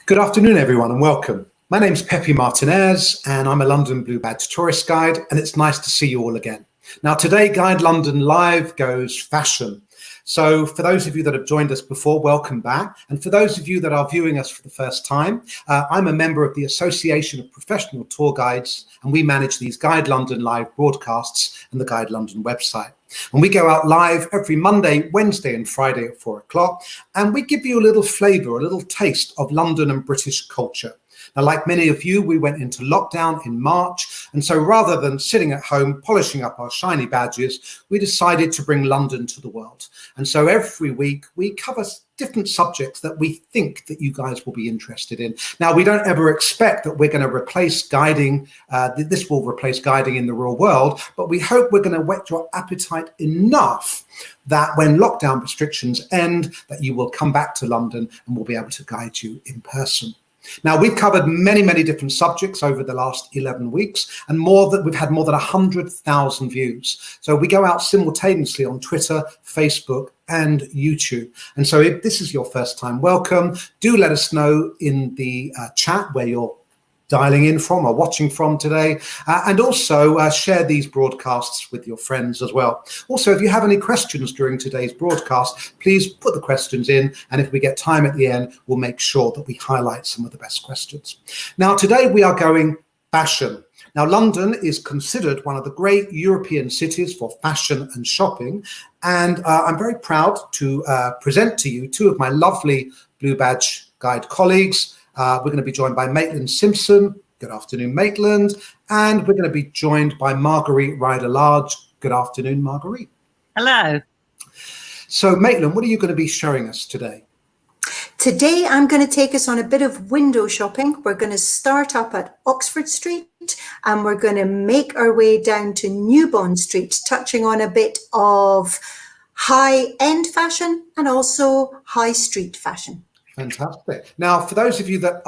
Good afternoon, everyone, and welcome. My name's Pepe Martinez, and I'm a London Blue Badge tourist guide, and it's nice to see you all again. Now, today, Guide London Live goes fashion. So for those of you that have joined us before, welcome back. And for those of you that are viewing us for the first time, I'm a member of the Association of Professional Tour Guides, and we manage these Guide London Live broadcasts and the Guide London website. And we go out live every Monday, Wednesday and Friday at 4 o'clock, and we give you a little flavour, a little taste of London and British culture. Now, like many of you, we went into lockdown in March, and so rather than sitting at home polishing up our shiny badges, we decided to bring London to the world. And so every week we cover different subjects that we think that you guys will be interested in. Now, we don't ever expect that we're going to replace guiding, this will replace guiding in the real world, but we hope we're going to whet your appetite enough that when lockdown restrictions end, that you will come back to London and we'll be able to guide you in person. Now, we've covered many different subjects over the last 11 weeks, and we've had more than 100,000 views. So we go out simultaneously on Twitter, Facebook, and YouTube. And so if this is your first time, welcome. Do let us know in the chat where you're dialing in from or watching from today, and also share these broadcasts with your friends as well. Also, if you have any questions during today's broadcast, please put the questions in, and if we get time at the end, we'll make sure that we highlight some of the best questions. Now, today we are going fashion. Now, London is considered one of the great European cities for fashion and shopping, and I'm very proud to present to you two of my lovely Blue Badge Guide colleagues. We're going to be joined by Maitland Simpson. Good afternoon, Maitland. And we're going to be joined by Marguerite Ryder-Large. Good afternoon, Marguerite. Hello. So, Maitland, what are you going to be showing us today? Today, I'm going to take us on a bit of window shopping. We're going to start up at Oxford Street and we're going to make our way down to New Bond Street, touching on a bit of high-end fashion and also high street fashion. Fantastic. Now, for those of you that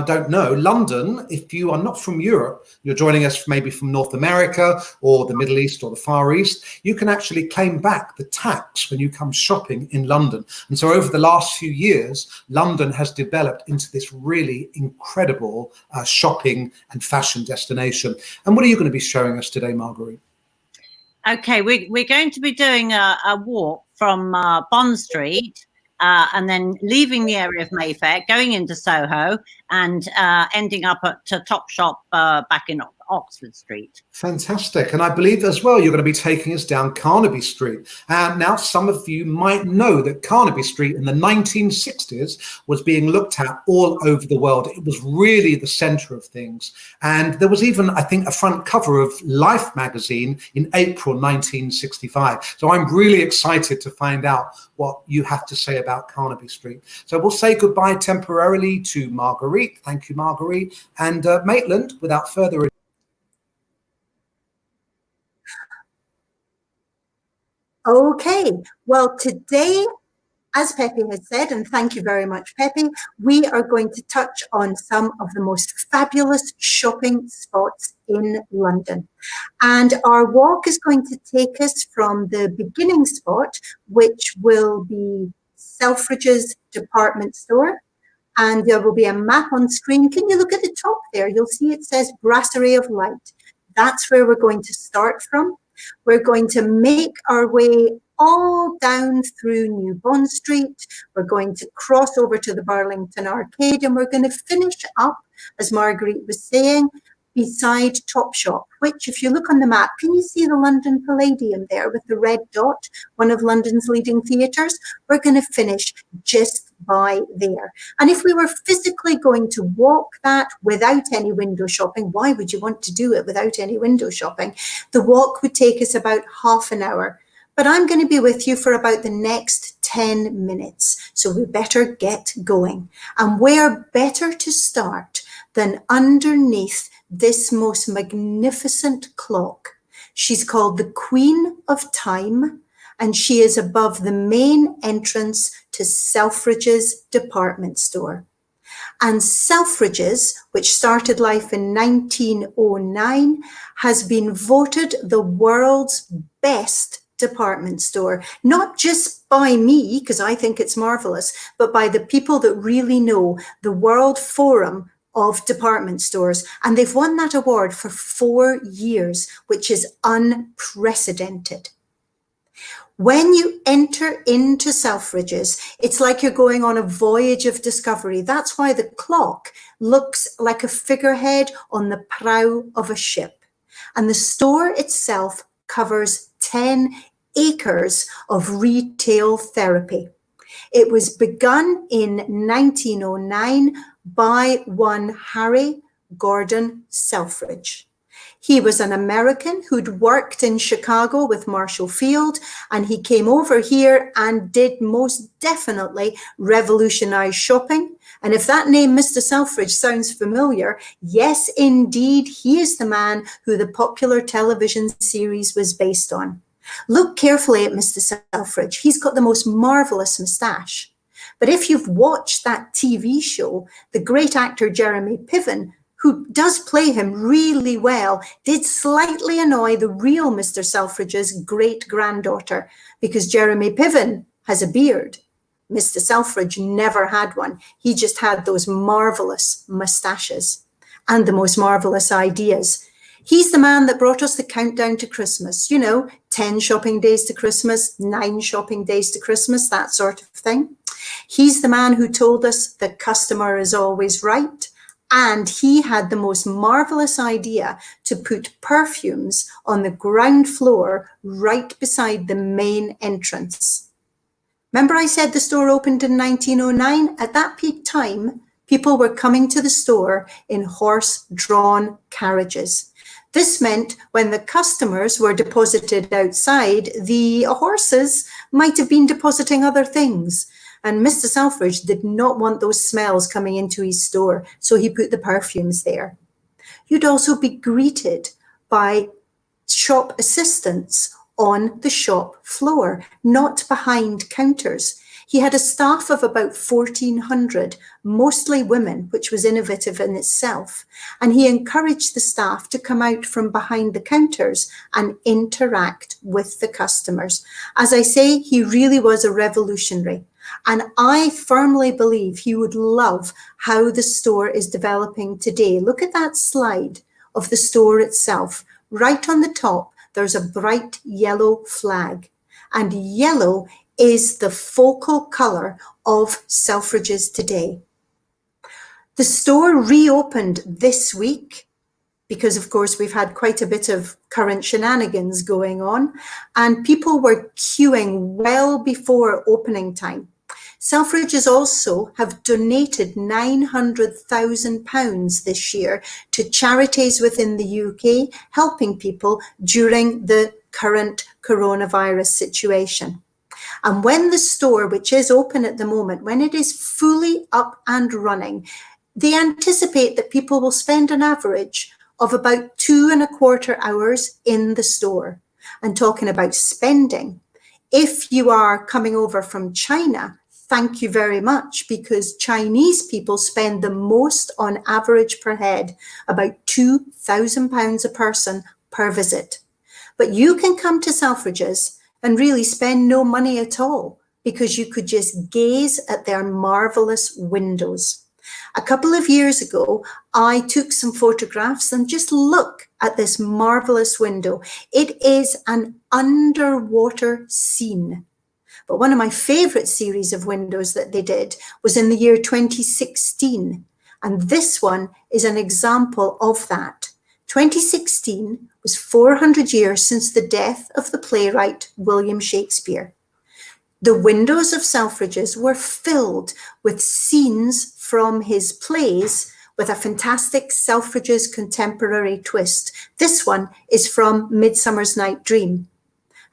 don't know, London, if you are not from Europe, you're joining us maybe from North America or the Middle East or the Far East, you can actually claim back the tax when you come shopping in London. And so over the last few years, London has developed into this really incredible shopping and fashion destination. And what are you going to be showing us today, Marguerite? Okay, we're going to be doing a walk from Bond Street, and then leaving the area of Mayfair, going into Soho, and ending up at Topshop back in Oxford Street. Fantastic. And I believe as well you're going to be taking us down Carnaby Street. And now some of you might know that Carnaby Street in the 1960s was being looked at all over the world. It was really the center of things. And there was even, I think, a front cover of Life magazine in April 1965. So I'm really excited to find out what you have to say about Carnaby Street. So we'll say goodbye temporarily to Marguerite. Thank you, Marguerite. And Maitland, without further ado. Okay, well, today, as Pepe has said, and thank you very much, Pepe, we are going to touch on some of the most fabulous shopping spots in London. And our walk is going to take us from the beginning spot, which will be Selfridges department store. And there will be a map on screen. Can you look at the top there? You'll see it says Brasserie of Light. That's where we're going to start from. We're going to make our way all down through New Bond Street. We're going to cross over to the Burlington Arcade, and we're going to finish up, as Marguerite was saying, beside Topshop, which, if you look on the map, can you see the London Palladium there with the red dot, one of London's leading theatres? We're going to finish just by there. And if we were physically going to walk that without any window shopping, why would you want to do it without any window shopping? The walk would take us about half an hour. But I'm going to be with you for about the next 10 minutes. So we better get going. And where better to start than underneath this most magnificent clock. She's called the Queen of Time, and she is above the main entrance to Selfridges department store. And Selfridges, which started life in 1909, has been voted the world's best department store, not just by me, because I think it's marvelous, but by the people that really know the World Forum of Department Stores. And they've won that award for 4 years, which is unprecedented. When you enter into Selfridges, it's like you're going on a voyage of discovery. That's why the clock looks like a figurehead on the prow of a ship. And the store itself covers 10 acres of retail therapy. It was begun in 1909 by one Harry Gordon Selfridge. He was an American who'd worked in Chicago with Marshall Field, and he came over here and did most definitely revolutionize shopping. And if that name, Mr. Selfridge, sounds familiar, yes, indeed, he is the man who the popular television series was based on. Look carefully at Mr. Selfridge. He's got the most marvelous moustache. But if you've watched that TV show, the great actor Jeremy Piven, who does play him really well, did slightly annoy the real Mr. Selfridge's great-granddaughter, because Jeremy Piven has a beard. Mr. Selfridge never had one. He just had those marvelous moustaches and the most marvelous ideas. He's the man that brought us the countdown to Christmas. 10 shopping days to Christmas, 9 shopping days to Christmas, that sort of thing. He's the man who told us the customer is always right. And he had the most marvelous idea to put perfumes on the ground floor right beside the main entrance. Remember I said the store opened in 1909? At that peak time, people were coming to the store in horse-drawn carriages. This meant when the customers were deposited outside, the horses might have been depositing other things. And Mr. Selfridge did not want those smells coming into his store, so he put the perfumes there. You'd also be greeted by shop assistants on the shop floor, not behind counters. He had a staff of about 1,400, mostly women, which was innovative in itself. And he encouraged the staff to come out from behind the counters and interact with the customers. As I say, he really was a revolutionary. And I firmly believe he would love how the store is developing today. Look at that slide of the store itself. Right on the top, there's a bright yellow flag. And yellow is the focal colour of Selfridges today. The store reopened this week because, of course, we've had quite a bit of current shenanigans going on, and people were queuing well before opening time. Selfridges also have donated £900,000 this year to charities within the UK, helping people during the current coronavirus situation. And when the store, which is open at the moment, when it is fully up and running, they anticipate that people will spend an average of about 2.25 hours in the store. And talking about spending, if you are coming over from China, thank you very much, because Chinese people spend the most on average per head, about £2,000 a person per visit. But you can come to Selfridges and really spend no money at all, because you could just gaze at their marvelous windows. A couple of years ago, I took some photographs and just look at this marvelous window. It is an underwater scene. But one of my favorite series of windows that they did was in the year 2016. And this one is an example of that. 2016 was 400 years since the death of the playwright William Shakespeare. The windows of Selfridges were filled with scenes from his plays with a fantastic Selfridges contemporary twist. This one is from Midsummer's Night Dream.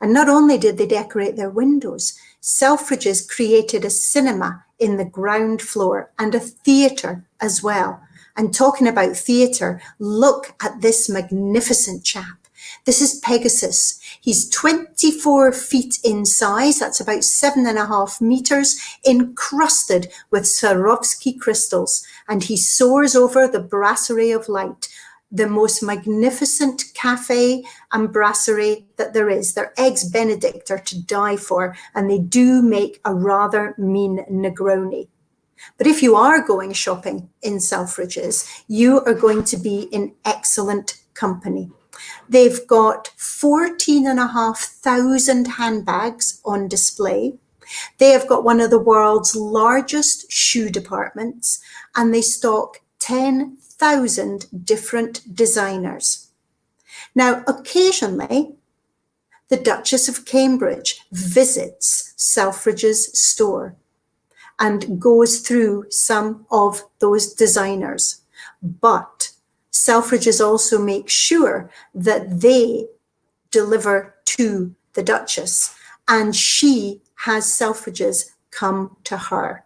And not only did they decorate their windows, Selfridges created a cinema in the ground floor and a theatre as well. And talking about theatre, look at this magnificent chap. This is Pegasus. He's 24 feet in size. That's about 7.5 meters, encrusted with Swarovski crystals. And he soars over the brasserie of light. the most magnificent cafe and brasserie that there is. Their eggs Benedict are to die for, and they do make a rather mean Negroni. But if you are going shopping in Selfridges, you are going to be in excellent company. They've got 14,500 handbags on display. They have got one of the world's largest shoe departments, and they stock 10,000 different designers. Now, occasionally, the Duchess of Cambridge visits Selfridges' store and goes through some of those designers. But Selfridges also makes sure that they deliver to the Duchess, and she has Selfridges come to her.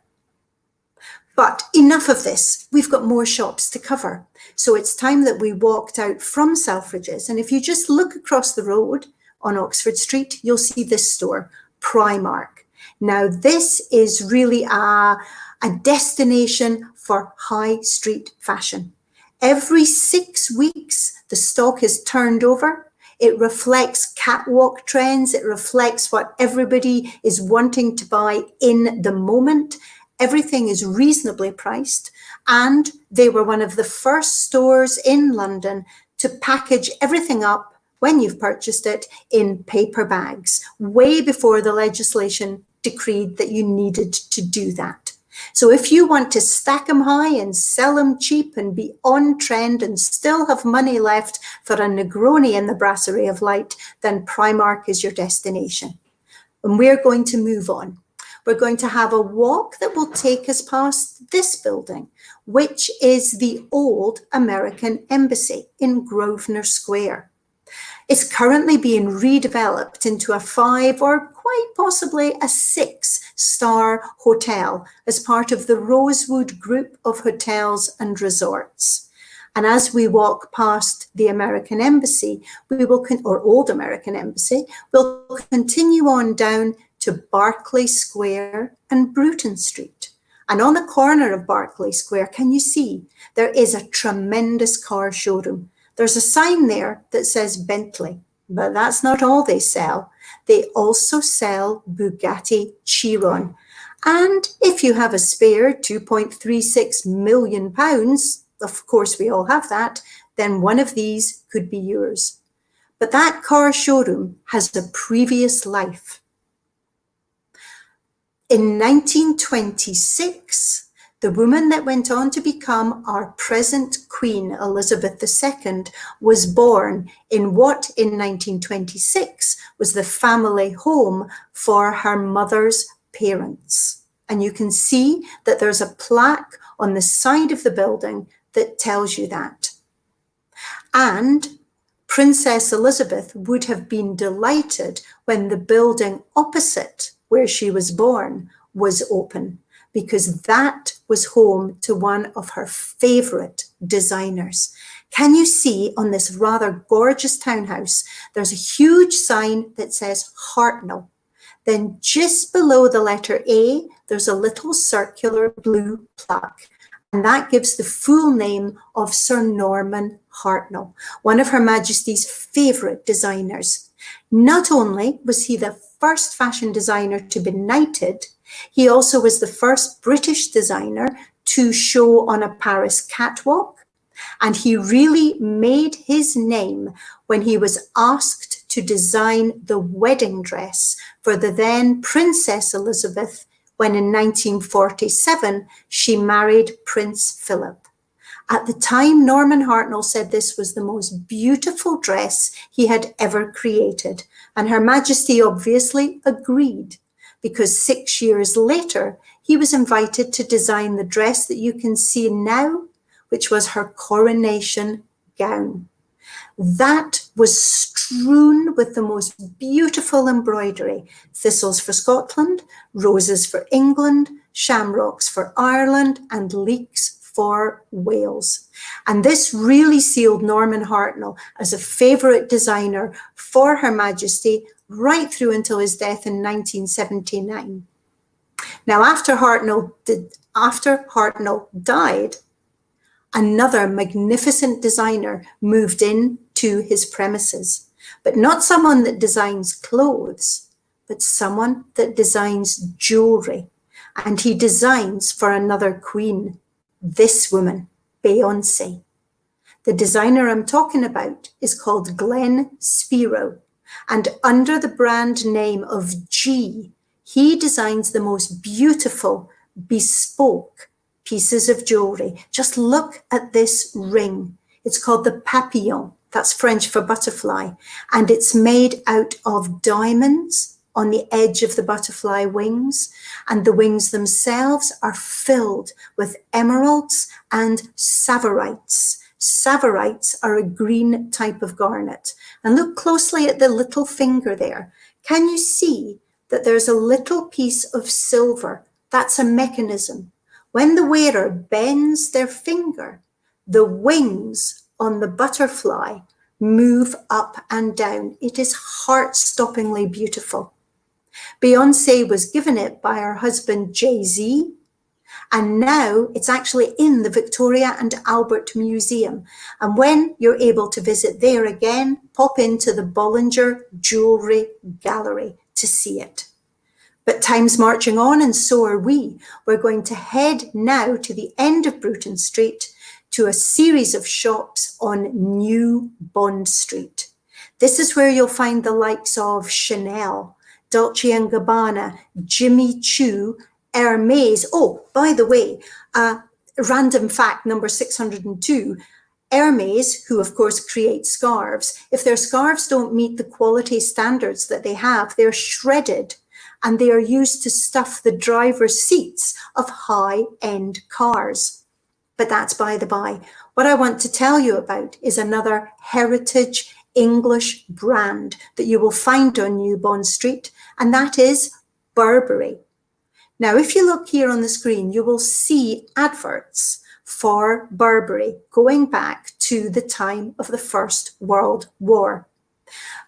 But enough of this. We've got more shops to cover. So it's time that we walked out from Selfridges. And if you just look across the road on Oxford Street, you'll see this store, Primark. Now, this is really a destination for high street fashion. Every 6 weeks, the stock is turned over. It reflects catwalk trends. It reflects what everybody is wanting to buy in the moment. Everything is reasonably priced. And they were one of the first stores in London to package everything up when you've purchased it in paper bags, way before the legislation decreed that you needed to do that. So if you want to stack them high and sell them cheap and be on trend and still have money left for a Negroni in the Brasserie of Light, then Primark is your destination. And we're going to move on. We're going to have a walk that will take us past this building, which is the old American Embassy in Grosvenor Square. It's currently being redeveloped into a 5 or quite possibly a 6-star hotel as part of the Rosewood Group of Hotels and Resorts. And as we walk past the American Embassy, or Old American Embassy, we'll continue on down to Berkeley Square and Bruton Street. And on the corner of Berkeley Square, can you see, there is a tremendous car showroom. There's a sign there that says Bentley, but that's not all they sell. They also sell Bugatti Chiron. And if you have a spare £2.36 million, of course we all have that, then one of these could be yours. But that car showroom has a previous life. In 1926, the woman that went on to become our present Queen, Elizabeth II, was born in what in 1926 was the family home for her mother's parents. And you can see that there's a plaque on the side of the building that tells you that. And Princess Elizabeth would have been delighted when the building opposite where she was born was open, because that was home to one of her favourite designers. Can you see on this rather gorgeous townhouse, there's a huge sign that says Hartnell. Then just below the letter A, there's a little circular blue plaque. And that gives the full name of Sir Norman Hartnell, one of Her Majesty's favourite designers. Not only was he the first fashion designer to be knighted, he also was the first British designer to show on a Paris catwalk. And he really made his name when he was asked to design the wedding dress for the then Princess Elizabeth when in 1947 she married Prince Philip. At the time, Norman Hartnell said this was the most beautiful dress he had ever created. And Her Majesty obviously agreed, because 6 years later, he was invited to design the dress that you can see now, which was her coronation gown. That was strewn with the most beautiful embroidery, thistles for Scotland, roses for England, shamrocks for Ireland, and leeks for Wales. And this really sealed Norman Hartnell as a favourite designer for Her Majesty right through until his death in 1979. Now, after Hartnell died, Another magnificent designer moved in to his premises, but not someone that designs clothes, but someone that designs jewelry. And he designs for another queen, this woman, Beyonce. The designer I'm talking about is called Glenn Spiro, and under the brand name of G, he designs the most beautiful, bespoke pieces of jewelry. Just look at this ring. It's called the papillon. That's French for butterfly. And it's made out of diamonds on the edge of the butterfly wings. And the wings themselves are filled with emeralds and savorites. Savorites are a green type of garnet. And look closely at the little finger there. Can you see that there's a little piece of silver? That's a mechanism. When the wearer bends their finger, the wings on the butterfly move up and down. It is heart-stoppingly beautiful. Beyonce was given it by her husband, Jay-Z, and now it's actually in the Victoria and Albert Museum. And when you're able to visit there again, pop into the Bollinger Jewellery Gallery to see it. But time's marching on, and so are we. We're going to head now to the end of Bruton Street to a series of shops on New Bond Street. This is where you'll find the likes of Chanel, Dolce & Gabbana, Jimmy Choo, Hermes. Oh, by the way, random fact number 602, Hermes, who of course creates scarves, if their scarves don't meet the quality standards that they have, they're shredded and they are used to stuff the driver's seats of high-end cars. But that's by the by. What I want to tell you about is another heritage English brand that you will find on New Bond Street, and that is Burberry. Now, if you look here on the screen, you will see adverts for Burberry going back to the time of the First World War.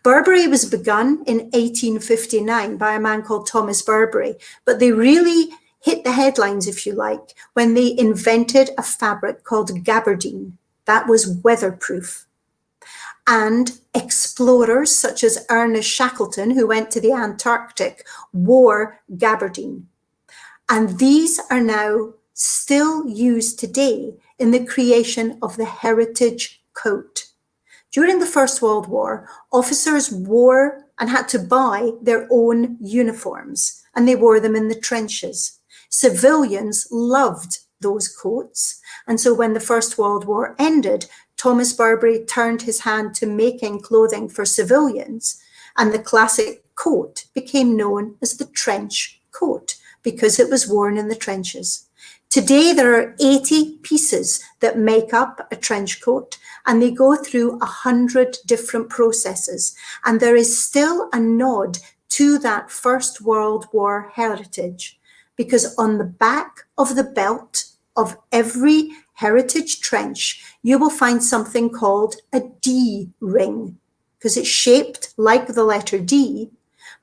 Burberry was begun in 1859 by a man called Thomas Burberry, but they really hit the headlines, if you like, when they invented a fabric called gabardine that was weatherproof. And explorers such as Ernest Shackleton, who went to the Antarctic, wore gabardine. And these are now still used today in the creation of the heritage coat. During the First World War, officers wore and had to buy their own uniforms, and they wore them in the trenches. Civilians loved those coats, and so when the First World War ended, Thomas Burberry turned his hand to making clothing for civilians, and the classic coat became known as the trench coat because it was worn in the trenches. Today, there are 80 pieces that make up a trench coat, and they go through 100 different processes. And there is still a nod to that First World War heritage, because on the back of the belt of every heritage trench, you will find something called a D ring, because it's shaped like the letter D.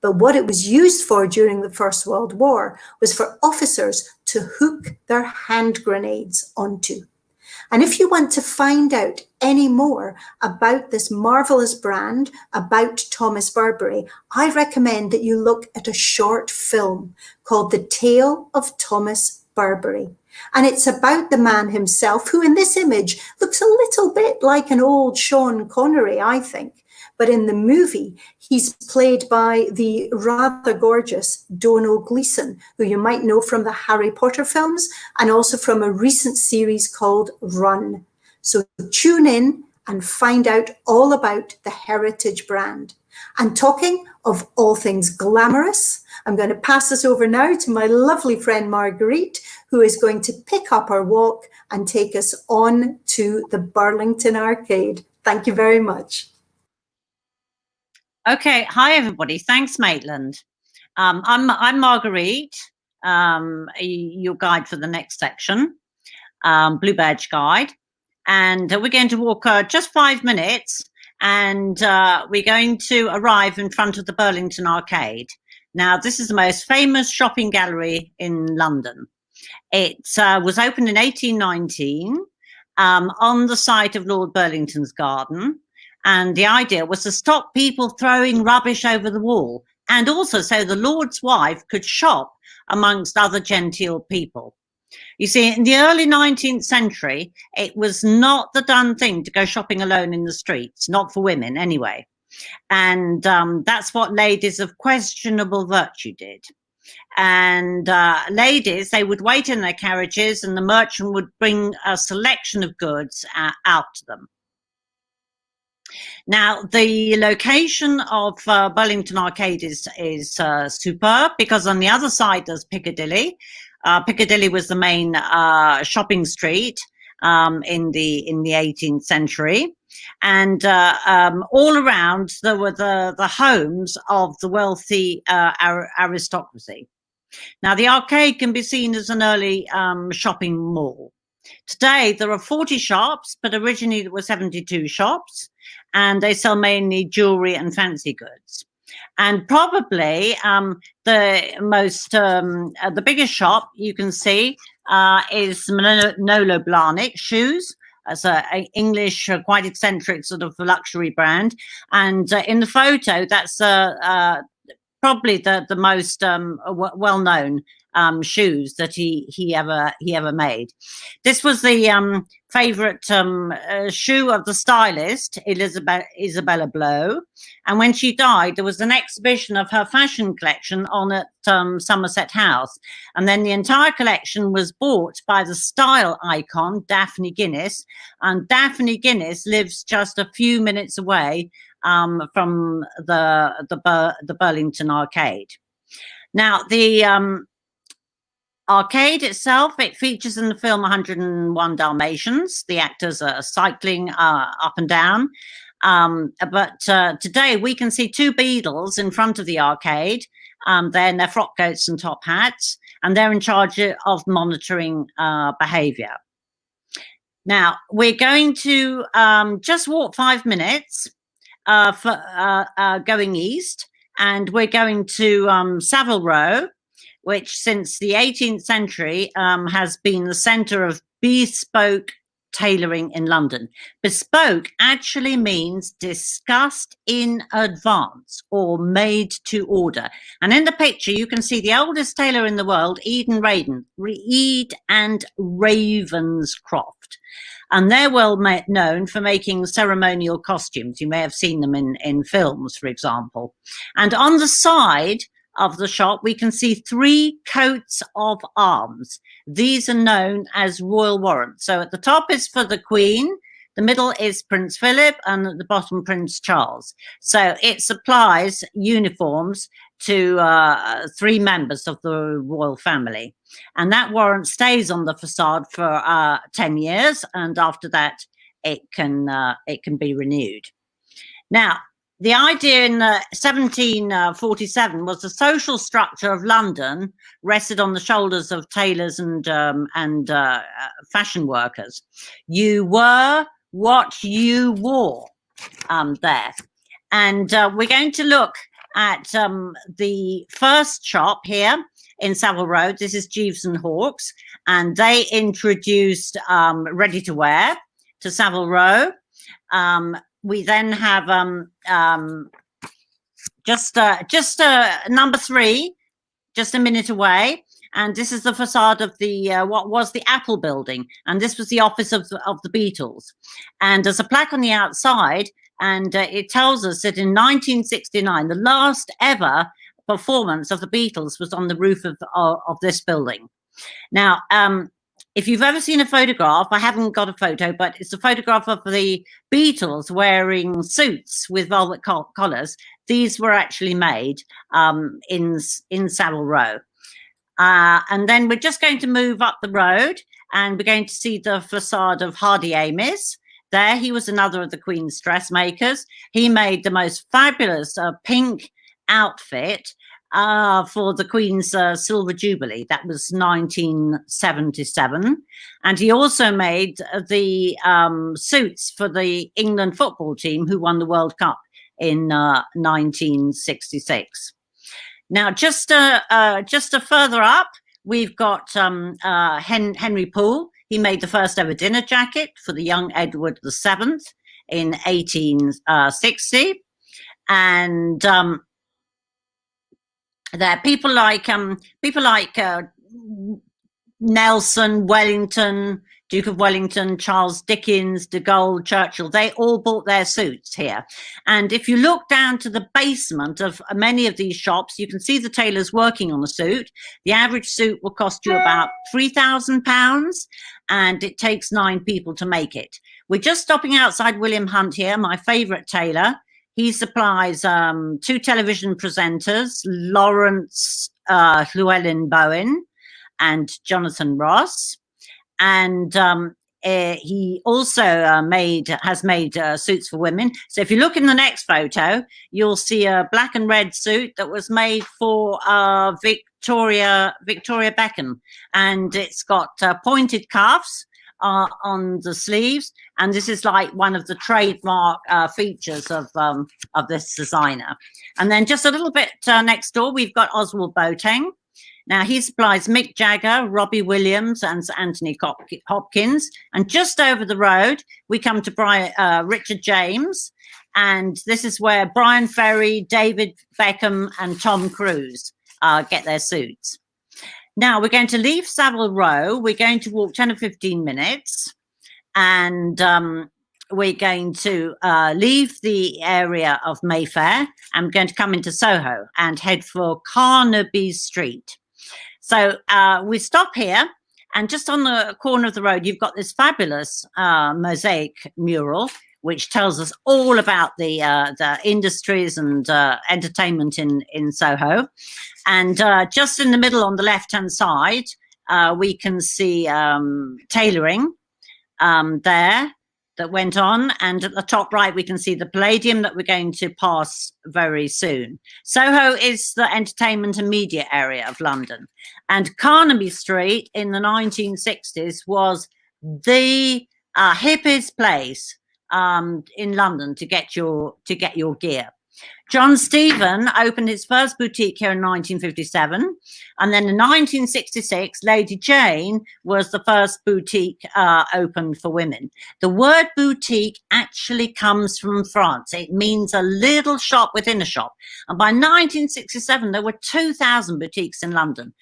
But what it was used for during the First World War was for officers to hook their hand grenades onto. And if you want to find out any more about this marvelous brand, about Thomas Burberry, I recommend that you look at a short film called The Tale of Thomas Burberry. And it's about the man himself, who in this image looks a little bit like an old Sean Connery, I think. But in the movie, he's played by the rather gorgeous Domhnall Gleeson, who you might know from the Harry Potter films and also from a recent series called Run. So tune in and find out all about the heritage brand. And talking of all things glamorous, I'm going to pass this over now to my lovely friend Marguerite, who is going to pick up our walk and take us on to the Burlington Arcade. Thank you very much. Okay, hi everybody. Thanks, Maitland. I'm Marguerite, your guide for the next section, Blue Badge Guide, and we're going to walk just 5 minutes, and we're going to arrive in front of the Burlington Arcade. Now, this is the most famous shopping gallery in London. It was opened in 1819, on the site of Lord Burlington's garden. And the idea was to stop people throwing rubbish over the wall, and also so the Lord's wife could shop amongst other genteel people. You see, in the early 19th century, it was not the done thing to go shopping alone in the streets, not for women anyway. And that's what ladies of questionable virtue did. And ladies, they would wait in their carriages and the merchant would bring a selection of goods out to them. Now, the location of Burlington Arcade is superb, because on the other side there's Piccadilly. Piccadilly was the main shopping street in the 18th century. And all around there were the homes of the wealthy aristocracy. Now, the arcade can be seen as an early shopping mall. Today, there are 40 shops, but originally there were 72 shops, and they sell mainly jewelry and fancy goods. And probably the biggest shop you can see is Manolo Blahnik shoes. As an English, quite eccentric sort of luxury brand. And in the photo, that's probably the most well-known shoes that he ever made. This was the favorite shoe of the stylist Isabella Blow, and when she died, there was an exhibition of her fashion collection on at Somerset House, and then the entire collection was bought by the style icon Daphne Guinness, and Daphne Guinness lives just a few minutes away from the Burlington Arcade. Now, the arcade itself, it features in the film 101 Dalmatians. The actors are cycling up and down. But today we can see two beadles in front of the arcade. They're in their frock coats and top hats, and they're in charge of monitoring behavior. Now, we're going to just walk 5 minutes for going east, and we're going to Savile Row, which since the 18th century has been the centre of bespoke tailoring in London. Bespoke actually means discussed in advance or made to order. And in the picture, you can see the oldest tailor in the world, Ede and Ravenscroft. And they're well known for making ceremonial costumes. You may have seen them in films, for example. And on the side of the shop, we can see 3 coats of arms. These are known as royal warrants. So at the top is for the Queen, the middle is Prince Philip, and at the bottom Prince Charles. So it supplies uniforms to 3 members of the royal family. And that warrant stays on the facade for 10 years, and after that it can be renewed. Now, the idea in 1747 was the social structure of London rested on the shoulders of tailors and fashion workers. You were what you wore there. And we're going to look at the first shop here in Savile Row. This is Jeeves and Hawkes, and they introduced ready-to-wear to Savile Row. We then have just number 3, just a minute away, and this is the facade of the what was the Apple Building, and this was the office of the Beatles. And there's a plaque on the outside, and it tells us that in 1969, the last ever performance of the Beatles was on the roof of this building. Now, if you've ever seen a photograph, I haven't got a photo, but it's a photograph of the Beatles wearing suits with velvet collars. These were actually made in Savile Row. And then we're just going to move up the road, and we're going to see the facade of Hardy Amos. There, he was another of the Queen's dressmakers. He made the most fabulous pink outfit for the Queen's Silver Jubilee. That was 1977. And he also made the suits for the England football team who won the World Cup in 1966. Now, just further up, we've got Henry Poole. He made the first ever dinner jacket for the young Edward VII in 1860. And there are people like Nelson, Wellington, Duke of Wellington, Charles Dickens, de Gaulle, Churchill, they all bought their suits here. And if you look down to the basement of many of these shops, you can see the tailors working on the suit. The average suit will cost you about £3,000, and it takes 9 people to make it. We're just stopping outside William Hunt here, my favourite tailor. He supplies 2 television presenters, Lawrence Llewellyn Bowen and Jonathan Ross. And he also has made suits for women. So if you look in the next photo, you'll see a black and red suit that was made for Victoria Beckham, and it's got pointed cuffs on the sleeves, and this is like one of the trademark features of this designer. And then just a little bit next door, we've got Oswald Boateng. Now, he supplies Mick Jagger, Robbie Williams, and Anthony Hopkins. And just over the road, we come to Richard James. And this is where Brian Ferry, David Beckham, and Tom Cruise get their suits. Now, we're going to leave Savile Row. We're going to walk 10 or 15 minutes. And we're going to leave the area of Mayfair. And we're going to come into Soho and head for Carnaby Street. So we stop here, and just on the corner of the road, you've got this fabulous mosaic mural, which tells us all about the industries and entertainment in Soho. And just in the middle on the left-hand side, we can see tailoring there that went on. And at the top right, we can see the Palladium that we're going to pass very soon. Soho is the entertainment and media area of London. And Carnaby Street in the 1960s was the hippest place in London to get your gear. John Stephen opened his first boutique here in 1957, and then in 1966, Lady Jane was the first boutique opened for women. The word boutique actually comes from France. It means a little shop within a shop. And by 1967, there were 2,000 boutiques in London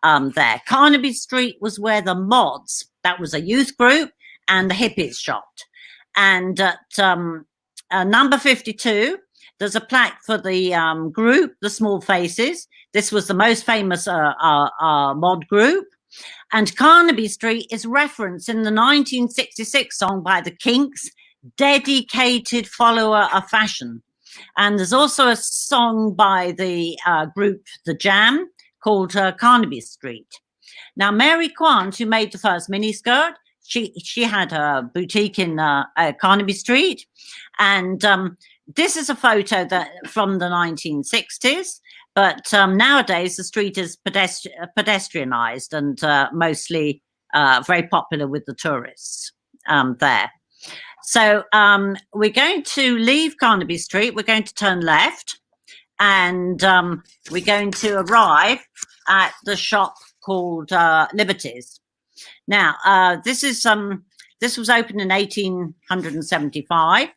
there. Carnaby Street was where the mods, that was a youth group, and the hippies shopped. And at number 52, there's a plaque for the group, the Small Faces. This was the most famous mod group. And Carnaby Street is referenced in the 1966 song by the Kinks, Dedicated Follower of Fashion. And there's also a song by the group The Jam called Carnaby Street. Now, Mary Quant, who made the first miniskirt, she had a boutique in Carnaby Street. And this is a photo from the 1960s, but nowadays the street is pedestrianised and mostly very popular with the tourists there. So we're going to leave Carnaby Street. We're going to turn left, and we're going to arrive at the shop called Liberties. Now, this was opened in 1875.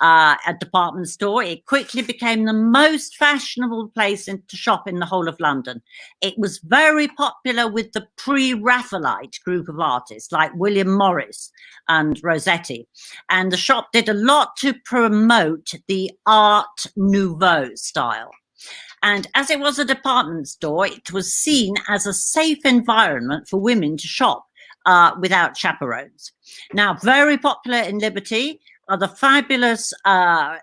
A department store. It quickly became the most fashionable place to shop in the whole of London. It was very popular with the pre-Raphaelite group of artists like William Morris and Rossetti. And the shop did a lot to promote the Art Nouveau style. And as it was a department store, it was seen as a safe environment for women to shop without chaperones. Now, very popular in Liberty are the fabulous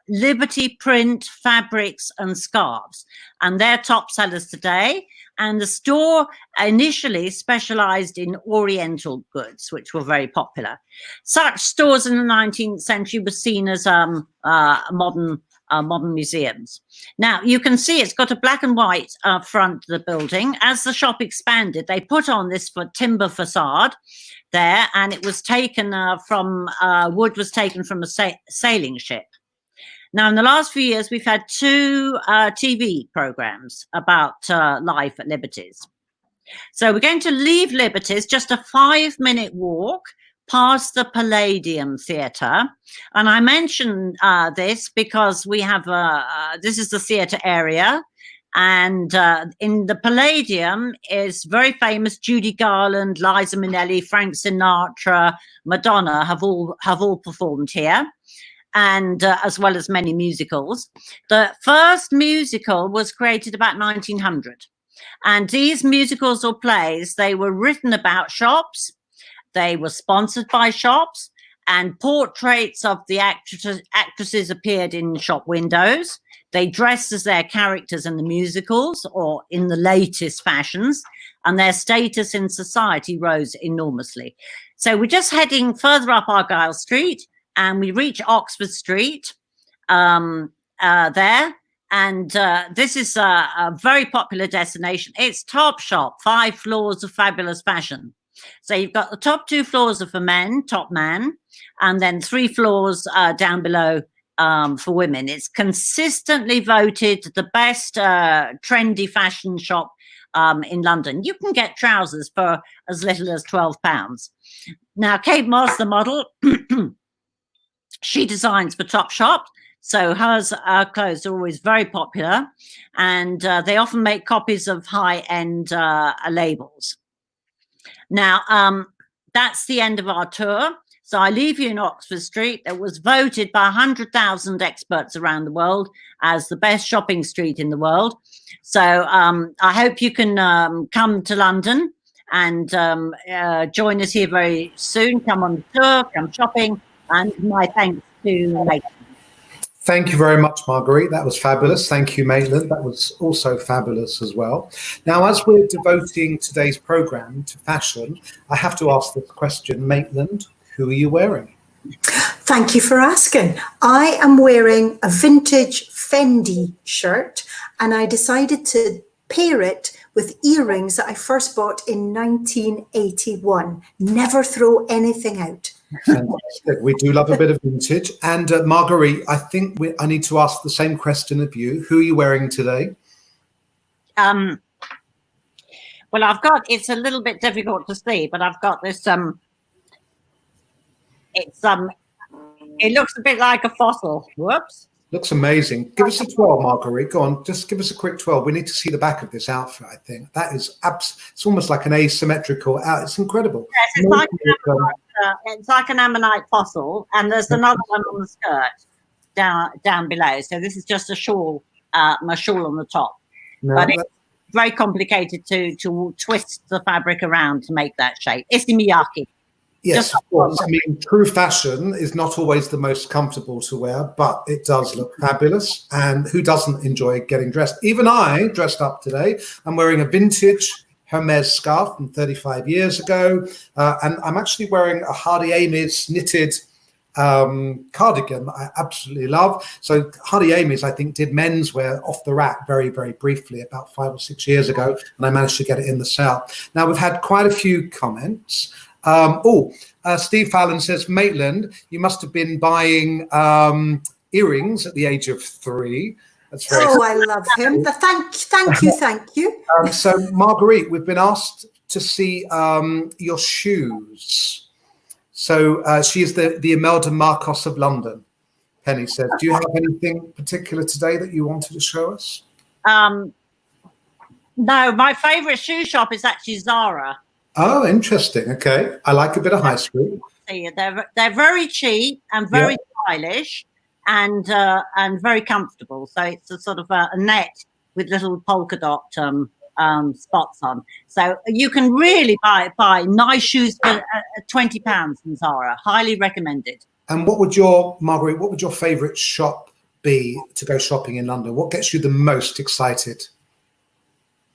Liberty print fabrics and scarves, and they're top sellers today. And the store initially specialized in Oriental goods, which were very popular. Such stores in the 19th century were seen as modern museums. Now, you can see it's got a black and white front of the building. As the shop expanded, they put on this timber facade there, and it was taken wood was taken from a sailing ship. Now, in the last few years, we've had 2 TV programs about life at Liberties. So we're going to leave Liberty's, just a 5-minute walk past the Palladium Theatre. And I mention this because we have, this is the theatre area. And in the Palladium is very famous Judy Garland, Liza Minnelli, Frank Sinatra, Madonna have all performed here, and as well as many musicals. The first musical was created about 1900. And these musicals or plays, they were written about shops, they were sponsored by shops, and portraits of the actresses appeared in shop windows. They dressed as their characters in the musicals or in the latest fashions, and their status in society rose enormously. So we're just heading further up Argyle Street, and we reach Oxford Street there. And this is a very popular destination. It's Topshop, 5 floors of fabulous fashion. So you've got the top 2 floors are for men, top man, and then 3 floors down below for women. It's consistently voted the best trendy fashion shop in London. You can get trousers for as little as £12. Now, Kate Moss, the model, she designs for Topshop. So hers clothes are always very popular, and they often make copies of high-end labels. Now, that's the end of our tour. So I leave you in Oxford Street. That was voted by 100,000 experts around the world as the best shopping street in the world. So I hope you can come to London and join us here very soon. Come on the tour, come shopping, and my thanks to Maitland. Thank you very much, Marguerite. That was fabulous. Thank you, Maitland. That was also fabulous as well. Now, as we're devoting today's programme to fashion, I have to ask this question. Maitland, who are you wearing? Thank you for asking. I am wearing a vintage Fendi shirt, and I decided to pair it with earrings that I first bought in 1981. Never throw anything out. Fantastic. We do love a bit of vintage. And Marguerite, I think I need to ask the same question of you. Who are you wearing today? Well, I've got, it's a little bit difficult to see, but I've got this, it looks a bit like a fossil. Whoops. Looks amazing. Give us a 12, Marguerite. Go on, just give us a quick 12. We need to see the back of this outfit, I think. That is, it's almost like an asymmetrical out. It's incredible. Yes, it's like an ammonite fossil, and there's another one on the skirt down below. So this is just a shawl, my shawl on the top. No, but it's very complicated to twist the fabric around to make that shape. It's the Miyake. Yes, of course. I mean, true fashion is not always the most comfortable to wear, but it does look fabulous. And who doesn't enjoy getting dressed? Even I dressed up today. I'm wearing a vintage Hermes scarf from 35 years ago. And I'm actually wearing a Hardy Amos knitted cardigan I absolutely love. So Hardy Amos, I think, did menswear off the rack very, very briefly about 5 or 6 years ago. And I managed to get it in the sale. Now, we've had quite a few comments. Steve Fallon says, Maitland, you must have been buying earrings at the age of 3. That's very I love him. Thank you. So, Marguerite, we've been asked to see your shoes. So she is the Imelda Marcos of London. Penny says, do you have anything particular today that you wanted to show us? No, my favourite shoe shop is actually Zara. Oh, interesting. Okay. I like a bit of high street. They're very cheap and very stylish and very comfortable. So it's a sort of a net with little polka dot spots on. So you can really buy nice shoes for £20 from Zara. Highly recommended. And Marguerite, what would your favourite shop be to go shopping in London? What gets you the most excited?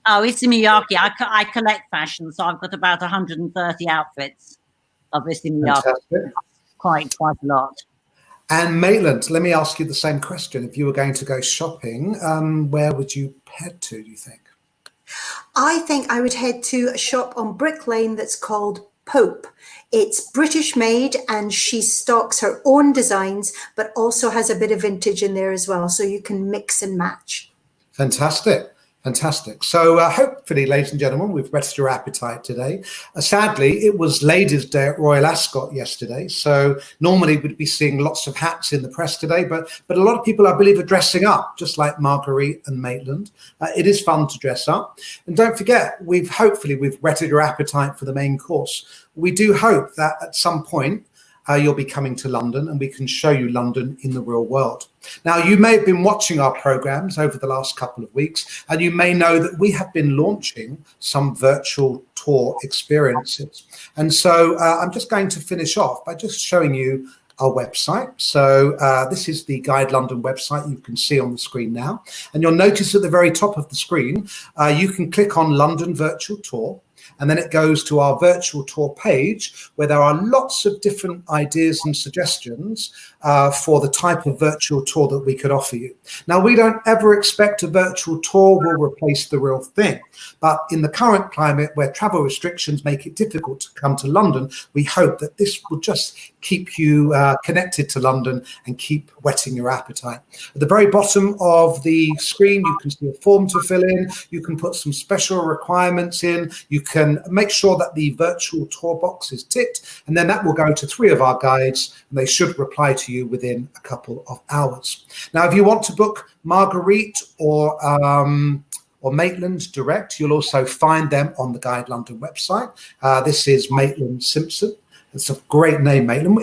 Oh, it's Miyake. I collect fashion, so I've got about 130 outfits of Miyake. Quite a lot. And Maitland, let me ask you the same question. If you were going to go shopping, where would you head to, do you think? I think I would head to a shop on Brick Lane that's called Pope. It's British made, and she stocks her own designs, but also has a bit of vintage in there as well, so you can mix and match. Fantastic. Fantastic. So hopefully, ladies and gentlemen, we've whetted your appetite today. Sadly, it was Ladies' Day at Royal Ascot yesterday. So normally we'd be seeing lots of hats in the press today, but a lot of people, I believe, are dressing up, just like Marguerite and Maitland. It is fun to dress up. And don't forget, we've whetted your appetite for the main course. We do hope that at some point, you'll be coming to London and we can show you London in the real world. Now, you may have been watching our programs over the last couple of weeks, and you may know that we have been launching some virtual tour experiences. And so I'm just going to finish off by just showing you our website. So this is the Guide London website you can see on the screen now. And you'll notice at the very top of the screen, you can click on London Virtual Tour. And then it goes to our virtual tour page where there are lots of different ideas and suggestions for the type of virtual tour that we could offer you. Now, we don't ever expect a virtual tour will replace the real thing. But in the current climate where travel restrictions make it difficult to come to London, we hope that this will just keep you connected to London and keep whetting your appetite. At the very bottom of the screen, you can see a form to fill in. You can put some special requirements in. You can make sure that the virtual tour box is ticked, and then that will go to 3 of our guides, and they should reply to you within a couple of hours. Now, if you want to book Marguerite or Maitland direct, you'll also find them on the Guide London website. This is Maitland Simpson. It's a great name, Maitland.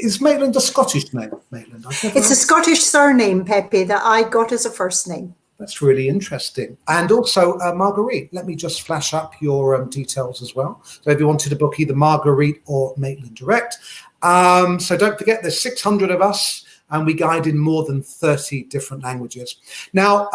Is Maitland a Scottish name, Maitland? It's a Scottish surname, Pepe, that I got as a first name. That's really interesting. And also, Marguerite, let me just flash up your details as well. So if you wanted to book either Marguerite or Maitland direct. So don't forget, there's 600 of us, and we guide in more than 30 different languages. Now,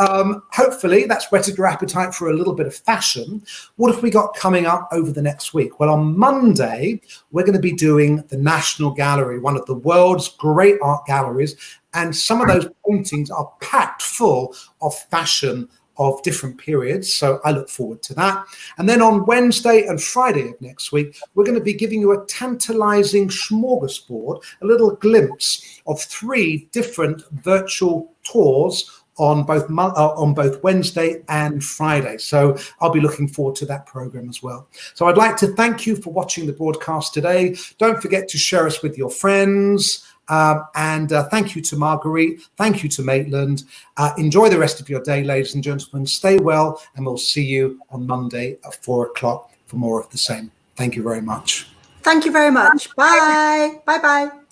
hopefully that's whetted your appetite for a little bit of fashion. What have we got coming up over the next week? Well, on Monday, we're going to be doing the National Gallery, one of the world's great art galleries. And some of those paintings are packed full of fashion of different periods. So I look forward to that. And then on Wednesday and Friday of next week, we're going to be giving you a tantalizing smorgasbord, a little glimpse of 3 different virtual tours on both Wednesday and Friday. So I'll be looking forward to that program as well. So I'd like to thank you for watching the broadcast today. Don't forget to share us with your friends. And thank you to Marguerite. Thank you to Maitland. Enjoy the rest of your day, ladies and gentlemen. Stay well, and we'll see you on Monday at 4 o'clock for more of the same. Thank you very much. Thank you very much. Bye. Bye-bye.